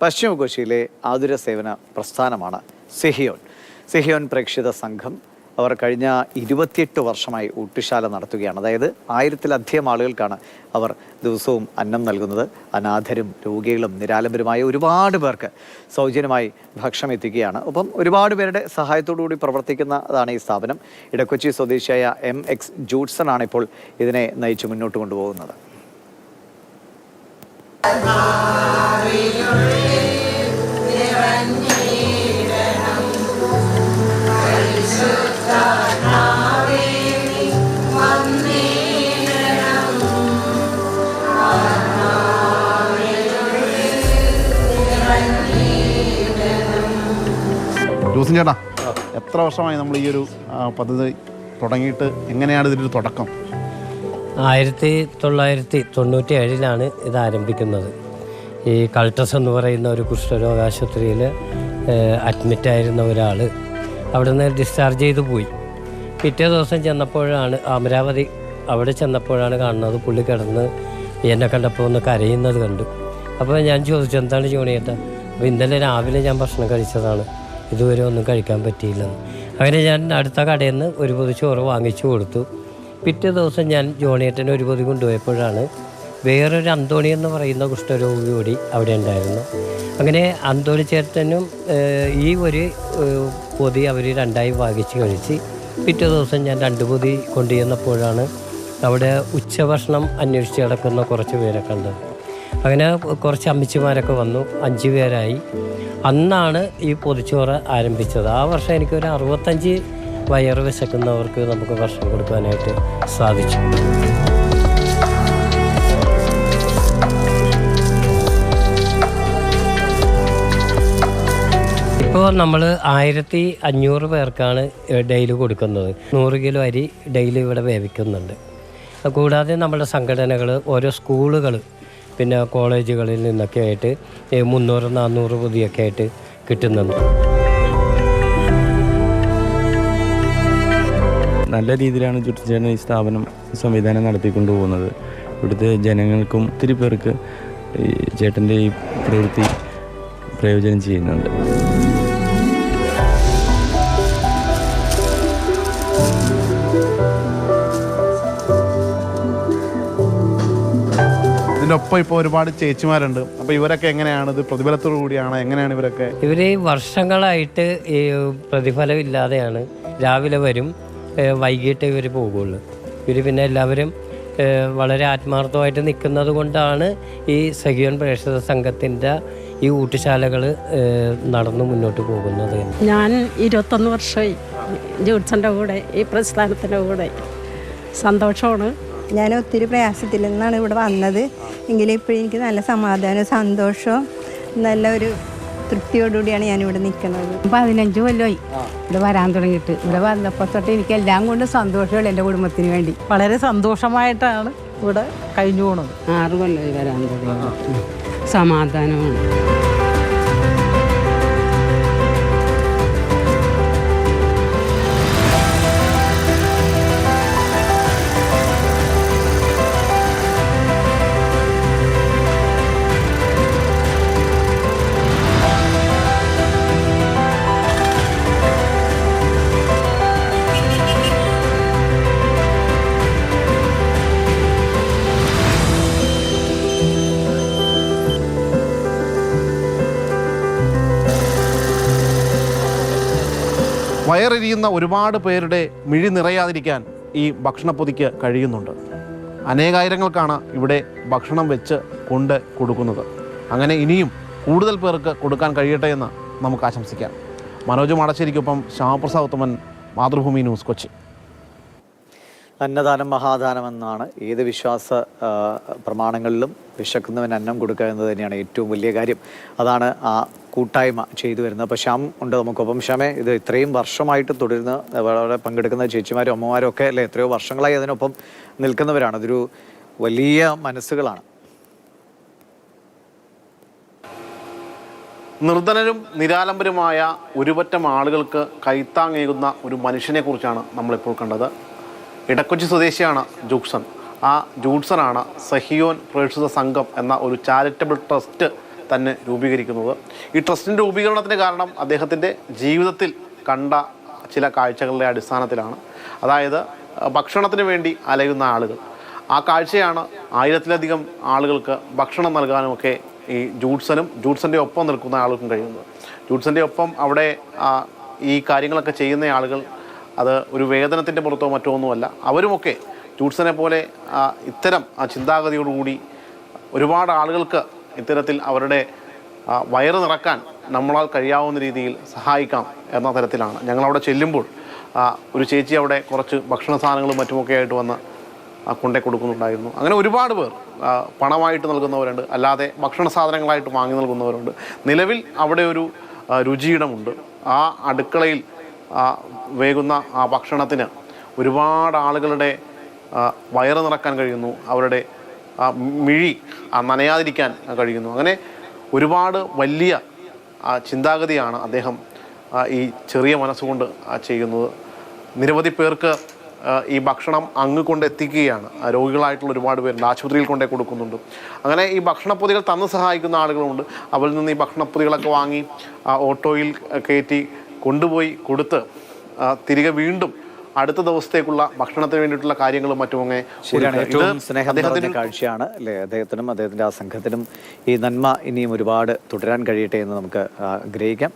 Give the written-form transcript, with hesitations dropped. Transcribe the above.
പശ്ചിമ കൊച്ചിയിലെ ആതുര സേവന പ്രസ്ഥാനമാണ് സെഹിയോൻ പ്രേക്ഷിത സംഘം. അവർ കഴിഞ്ഞ 28 വർഷമായി ഊട്ടുശാല നടത്തുകയാണ്. അതായത് 1000-ലധികം ആളുകൾക്കാണ് അവർ ദിവസവും അന്നം നൽകുന്നത്. അനാഥരും രോഗികളും നിരാലംബരുമായ ഒരുപാട് പേർക്ക് സൗജന്യമായി ഭക്ഷണം എത്തിക്കുകയാണ്. ഒപ്പം ഒരുപാട് പേരുടെ സഹായത്തോടുകൂടി പ്രവർത്തിക്കുന്നതാണ് ഈ സ്ഥാപനം. ഇടക്കൊച്ചി സ്വദേശിയായ MX ജൂഡ്സൺ ആണ് ഇപ്പോൾ ഇതിനെ നയിച്ച് മുന്നോട്ട് കൊണ്ടുപോകുന്നത്. ജോസിൻ ചേട്ടാ, എത്ര വർഷമായി നമ്മൾ ഈ ഒരു പദ്ധതി തുടങ്ങിയിട്ട്? എങ്ങനെയാണ് ഇതിൻ്റെ ഒരു തുടക്കം? 1997 ഇത് ആരംഭിക്കുന്നത്. ഈ കൾട്ടസ് എന്ന് പറയുന്ന ഒരു കുഷ്ഠരോഗാശുപത്രിയിൽ അഡ്മിറ്റായിരുന്ന ഒരാൾ അവിടെ നിന്ന് ഡിസ്ചാർജ് ചെയ്ത് പോയി. പിറ്റേ ദിവസം ചെന്നപ്പോഴാണ് അമരാവതി, അവിടെ ചെന്നപ്പോഴാണ് കാണുന്നത് പുള്ളി കിടന്ന് എന്നെ കണ്ടപ്പോൾ ഒന്ന് കരയുന്നത് കണ്ടു. അപ്പോൾ ഞാൻ ചോദിച്ചു, എന്താണ് ജോണിയേട്ടാ? അപ്പോൾ ഇന്നലെ രാവിലെ ഞാൻ ഭക്ഷണം കഴിച്ചതാണ്, ഇതുവരെ ഒന്നും കഴിക്കാൻ പറ്റിയില്ലെന്ന്. അങ്ങനെ ഞാൻ അടുത്ത കടയിൽ നിന്ന് ഒരു പൊതി ചോറ് വാങ്ങിച്ചു കൊടുത്തു. പിറ്റേ ദിവസം ഞാൻ ജോണിയേട്ടനെ ഒരു പൊതി കൊണ്ടുപോയപ്പോഴാണ് വേറൊരു അന്തോണി എന്ന് പറയുന്ന കുഷ്ഠരോഗി കൂടി അവിടെ ഉണ്ടായിരുന്നു. അങ്ങനെ അന്തോണി ചേട്ടനും ഈ ഒരു പൊതി അവർ രണ്ടായി വാങ്ങിച്ച് കഴിച്ച് പിറ്റേ ദിവസം ഞാൻ 2 പൊതി കൊണ്ടുചെന്നപ്പോഴാണ് അവിടെ ഉച്ചഭക്ഷണം അന്വേഷിച്ച് കിടക്കുന്ന കുറച്ച് പേരെ കണ്ടത്. അങ്ങനെ കുറച്ച് അമ്മച്ചിമാരൊക്കെ വന്നു, 5 പേരായി. അന്നാണ് ഈ പൊതിച്ചോറ് ആരംഭിച്ചത്. ആ വർഷം എനിക്കൊരു 65 വയറ് വിശക്കുന്നവർക്ക് നമുക്ക് ഭക്ഷണം കൊടുക്കാനായിട്ട് സാധിച്ചു. ഇപ്പോൾ നമ്മൾ 1500 പേർക്കാണ് ഡെയിലി കൊടുക്കുന്നത്. 100 കിലോ അരി ഡെയിലി ഇവിടെ വേവിക്കുന്നുണ്ട്. കൂടാതെ നമ്മുടെ സംഘടനകൾ, ഓരോ സ്കൂളുകൾ, പിന്നെ കോളേജുകളിൽ നിന്നൊക്കെ ആയിട്ട് 300-400 പൊതിയൊക്കെ ആയിട്ട് കിട്ടുന്നുണ്ട്. നല്ല രീതിയിലാണ് ജുഡ്സൺ ഈ സ്ഥാപനം സംവിധാനം നടത്തിക്കൊണ്ടു പോകുന്നത്. ഇവിടുത്തെ ജനങ്ങൾക്കും ഒത്തിരി പേർക്ക് ഈ ചേട്ടൻ്റെ ഈ പ്രവൃത്തി പ്രയോജനം ചെയ്യുന്നുണ്ട്. ഇതിൻ്റെ ഒപ്പം ഇപ്പോൾ ഒരുപാട് ചേച്ചിമാരുണ്ട്. അപ്പോൾ ഇവരൊക്കെ എങ്ങനെയാണ് ഇത് പ്രതിഫലത്തോടു കൂടിയാണ്? എങ്ങനെയാണ് ഇവരൊക്കെ? ഇവർ വർഷങ്ങളായിട്ട് ഈ പ്രതിഫലം ഇല്ലാതെയാണ്. രാവിലെ വരും, വൈകിട്ട് ഇവർ പോകുള്ളൂ. ഇവർ പിന്നെ എല്ലാവരും വളരെ ആത്മാർത്ഥമായിട്ട് നിൽക്കുന്നത് കൊണ്ടാണ് ഈ സെഹിയോൻ പ്രേക്ഷിത സംഘത്തിൻ്റെ ഈ ഊട്ടുശാലകൾ നടന്നു മുന്നോട്ട് പോകുന്നത്. ഞാൻ 21 വർഷമായി ജൂഡ്സൻ്റെ കൂടെ, ഈ പ്രസ്ഥാനത്തിൻ്റെ കൂടെ. സന്തോഷമാണ്. ഞാൻ ഒത്തിരി പ്രയാസത്തിൽ നിന്നാണ് ഇവിടെ വന്നത്. എങ്കിലും ഇപ്പോഴും എനിക്ക് നല്ല സമാധാനവും സന്തോഷവും നല്ല ഒരു തൃപ്തിയോടുകൂടിയാണ് ഞാനിവിടെ നിൽക്കുന്നത്. 15 കൊല്ലമായി ഇവിടെ വരാൻ തുടങ്ങിയിട്ട്. ഇവിടെ വന്നപ്പോൾ തൊട്ട് എനിക്ക് എല്ലാം കൊണ്ട് സന്തോഷമുള്ള എൻ്റെ കുടുംബത്തിന് വേണ്ടി വളരെ സന്തോഷമായിട്ടാണ് ഇവിടെ കഴിഞ്ഞു പോകുന്നത്. 6 കൊല്ലമായി വരാൻ തുടങ്ങി. സമാധാനമാണ്. വയറെരിയുന്ന ഒരുപാട് പേരുടെ മിഴി നിറയാതിരിക്കാൻ ഈ ഭക്ഷണപ്പൊതിക്ക് കഴിയുന്നുണ്ട്. അനേകായിരങ്ങൾക്കാണ് ഇവിടെ ഭക്ഷണം വെച്ച് കൊണ്ട് കൊടുക്കുന്നത്. അങ്ങനെ ഇനിയും കൂടുതൽ പേർക്ക് കൊടുക്കാൻ കഴിയട്ടെ എന്ന് നമുക്ക് ആശംസിക്കാം. മനോജ് മാടശ്ശേരിക്കൊപ്പം ശ്യാമപ്രസാദ് ഉത്തമൻ, മാതൃഭൂമി ന്യൂസ്, കൊച്ചി. അന്നദാനം മഹാദാനം എന്നാണ് ഏത് വിശ്വാസ പ്രമാണങ്ങളിലും. വിശക്കുന്നവന് അന്നം കൊടുക്കുക എന്നത് തന്നെയാണ് ഏറ്റവും വലിയ കാര്യം. അതാണ് ആ കൂട്ടായ്മ ചെയ്തു വരുന്നത്. അപ്പോൾ ശ്യാം ഉണ്ട് നമുക്കൊപ്പം. ശ്യാമേ, ഇത് ഇത്രയും വർഷമായിട്ട് തുടരുന്ന, വളരെ പങ്കെടുക്കുന്ന ചേച്ചിമാരും അമ്മമാരും ഒക്കെ അല്ലേ, എത്രയോ വർഷങ്ങളായി അതിനൊപ്പം നിൽക്കുന്നവരാണ്. അതൊരു വലിയ മനസ്സുകളാണ്. നിർധനരും നിരാലംബരുമായ ഒരുപറ്റം ആളുകൾക്ക് കൈത്താങ്ങേകുന്ന ഒരു മനുഷ്യനെ കുറിച്ചാണ് നമ്മളിപ്പോൾ കണ്ടത്. ഇടക്കൊച്ചി സ്വദേശിയാണ് ജൂഡ്സൺ. ആ ജൂഡ്സണാണ് സെഹിയോൻ പ്രേക്ഷിത സംഘം എന്ന ഒരു ചാരിറ്റബിൾ ട്രസ്റ്റ് തന്നെ രൂപീകരിക്കുന്നത്. ഈ ട്രസ്റ്റിൻ്റെ രൂപീകരണത്തിന് കാരണം അദ്ദേഹത്തിൻ്റെ ജീവിതത്തിൽ കണ്ട ചില കാഴ്ചകളുടെ അടിസ്ഥാനത്തിലാണ്. അതായത് ഭക്ഷണത്തിന് വേണ്ടി അലയുന്ന ആളുകൾ, ആ കാഴ്ചയാണ് 1000-ലധികം ആളുകൾക്ക് ഭക്ഷണം നൽകാനുമൊക്കെ ഈ ജൂഡ്സൻ്റെ ഒപ്പം നിൽക്കുന്ന ആളുകൾക്കും കഴിയുന്നത്. ജൂഡ്സൻ്റെ ഒപ്പം അവിടെ ഈ കാര്യങ്ങളൊക്കെ ചെയ്യുന്ന ആളുകൾ അത് ഒരു വേതനത്തിൻ്റെ പുറത്തോ മറ്റോ ഒന്നുമല്ല. അവരുമൊക്കെ ജൂഡ്സനെ പോലെ ഇത്തരം ചിന്താഗതിയോടുകൂടി ഒരുപാട് ആളുകൾക്ക് ഇത്തരത്തിൽ അവരുടെ വയറ് നിറക്കാൻ നമ്മളാൽ കഴിയാവുന്ന രീതിയിൽ സഹായിക്കാം എന്ന തരത്തിലാണ്. ഞങ്ങളവിടെ ചെല്ലുമ്പോൾ ഒരു ചേച്ചി അവിടെ കുറച്ച് ഭക്ഷണ സാധനങ്ങളും മറ്റുമൊക്കെ ആയിട്ട് വന്ന് കൊണ്ടേ കൊടുക്കുന്നുണ്ടായിരുന്നു. അങ്ങനെ ഒരുപാട് പേർ പണമായിട്ട് നൽകുന്നവരുണ്ട്, അല്ലാതെ ഭക്ഷണ സാധനങ്ങളായിട്ട് വാങ്ങി നൽകുന്നവരുണ്ട്. നിലവിൽ അവിടെ ഒരു രുചിയിടമുണ്ട്. ആ അടുക്കളയിൽ വേകുന്ന ആ ഭക്ഷണത്തിന് ഒരുപാട് ആളുകളുടെ വയറ് നിറക്കാൻ കഴിയുന്നു, അവരുടെ മിഴി നനയാതിരിക്കാൻ കഴിയുന്നു. അങ്ങനെ ഒരുപാട് വലിയ ചിന്താഗതിയാണ് അദ്ദേഹം ഈ ചെറിയ മനസ്സുകൊണ്ട് ചെയ്യുന്നത്. നിരവധി പേർക്ക് ഈ ഭക്ഷണം അങ്ങ് കൊണ്ടെത്തിക്കുകയാണ്. രോഗികളായിട്ടുള്ള ഒരുപാട് പേരുണ്ട്, ആശുപത്രിയിൽ കൊണ്ടേ കൊടുക്കുന്നുണ്ട്. അങ്ങനെ ഈ ഭക്ഷണപ്പൊതികൾ തന്ന് സഹായിക്കുന്ന ആളുകളുണ്ട്. അവരിൽ നിന്ന് ഈ ഭക്ഷണപ്പൊതികളൊക്കെ വാങ്ങി ഓട്ടോയിൽ കയറ്റി കൊണ്ടുപോയി കൊടുത്ത് തിരികെ വീണ്ടും അടുത്ത ദിവസത്തേക്കുള്ള ഭക്ഷണത്തിന് വേണ്ടിയിട്ടുള്ള കാര്യങ്ങളും മറ്റുമൊക്കെ. ശരിയാണ്, ഏറ്റവും സ്നേഹം നിറഞ്ഞ കാഴ്ചയാണ് അല്ലേ. അദ്ദേഹത്തിനും അദ്ദേഹത്തിൻ്റെ ആ സംഘത്തിനും ഈ നന്മ ഇനിയും ഒരുപാട് തുടരാൻ കഴിയട്ടെ എന്ന് നമുക്ക് ആഗ്രഹിക്കാം.